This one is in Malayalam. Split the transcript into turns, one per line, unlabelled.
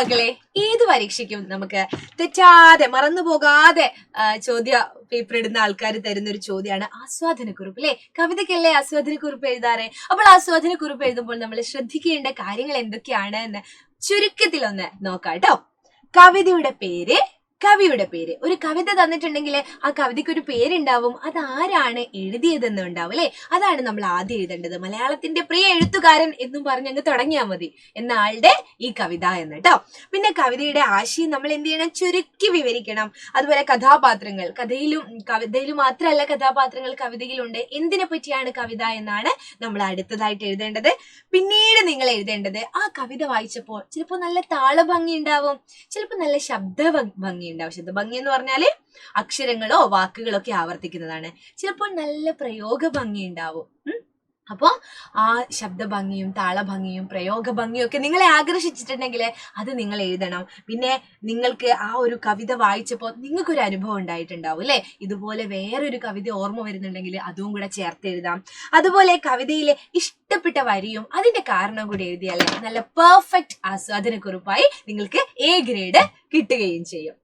മക്കളെ, ഏത് പരീക്ഷയ്ക്കും നമുക്ക് തെറ്റാതെ മറന്നുപോകാതെ ചോദ്യ പേപ്പർ ഇടുന്ന ആൾക്കാർ തരുന്ന ഒരു ചോദ്യമാണ് ആസ്വാദനക്കുറിപ്പ് അല്ലെ. കവിതയ്ക്കല്ലേ ആസ്വാദനക്കുറിപ്പ് എഴുതാറ്. അപ്പോൾ ആസ്വാദനക്കുറിപ്പ് എഴുതുമ്പോൾ നമ്മൾ ശ്രദ്ധിക്കേണ്ട കാര്യങ്ങൾ എന്തൊക്കെയാണ് എന്ന് ചുരുക്കത്തിലൊന്ന് നോക്കാം കേട്ടോ. കവിതയുടെ പേര്, കവിയുടെ പേര്. ഒരു കവിത തന്നിട്ടുണ്ടെങ്കിൽ ആ കവിതയ്ക്ക് ഒരു പേരുണ്ടാവും, അത് ആരാണ് എഴുതിയതെന്നും ഉണ്ടാവും അല്ലെ. അതാണ് നമ്മൾ ആദ്യം എഴുതേണ്ടത്. മലയാളത്തിന്റെ പ്രിയ എഴുത്തുകാരൻ എന്നും പറഞ്ഞ് അങ്ങ് തുടങ്ങിയാൽ മതി, എന്ന ആളുടെ ഈ കവിത എന്ന് കേട്ടോ. പിന്നെ കവിതയുടെ ആശയം നമ്മൾ എന്ത് ചെയ്യണം, ചുരുക്കി വിവരിക്കണം. അതുപോലെ കഥാപാത്രങ്ങൾ, കവിതയിലും മാത്രമല്ല കഥാപാത്രങ്ങൾ കവിതയിലുണ്ട്. എന്തിനെ പറ്റിയാണ് കവിത എന്നാണ് നമ്മൾ അടുത്തതായിട്ട് എഴുതേണ്ടത്. പിന്നീട് നിങ്ങൾ എഴുതേണ്ടത്, ആ കവിത വായിച്ചപ്പോൾ ചിലപ്പോൾ നല്ല താളഭംഗി ഉണ്ടാവും, ചിലപ്പോൾ നല്ല ശബ്ദ ഭംഗി ഉണ്ടാവും. ശബ്ദഭംഗി എന്ന് പറഞ്ഞാല് അക്ഷരങ്ങളോ വാക്കുകളോ ഒക്കെ ആവർത്തിക്കുന്നതാണ്. ചിലപ്പോൾ നല്ല പ്രയോഗ ഭംഗി ഉണ്ടാവും. അപ്പോ ആ ശബ്ദഭംഗിയും താളഭംഗിയും പ്രയോഗ ഭംഗിയും ഒക്കെ നിങ്ങളെ ആകർഷിച്ചിട്ടുണ്ടെങ്കിൽ അത് നിങ്ങൾ എഴുതണം. പിന്നെ നിങ്ങൾക്ക് ആ ഒരു കവിത വായിച്ചപ്പോൾ നിങ്ങൾക്കൊരു അനുഭവം ഉണ്ടായിട്ടുണ്ടാവും അല്ലെ. ഇതുപോലെ വേറൊരു കവിത ഓർമ്മ വരുന്നുണ്ടെങ്കിൽ അതും കൂടെ ചേർത്ത് എഴുതാം. അതുപോലെ കവിതയിലെ ഇഷ്ടപ്പെട്ട വരിയും അതിന്റെ കാരണം കൂടി എഴുതിയാൽ നല്ല പെർഫെക്റ്റ് ആസ്വാദനക്കുറിപ്പായി നിങ്ങൾക്ക് A ഗ്രേഡ് കിട്ടുകയും ചെയ്യും.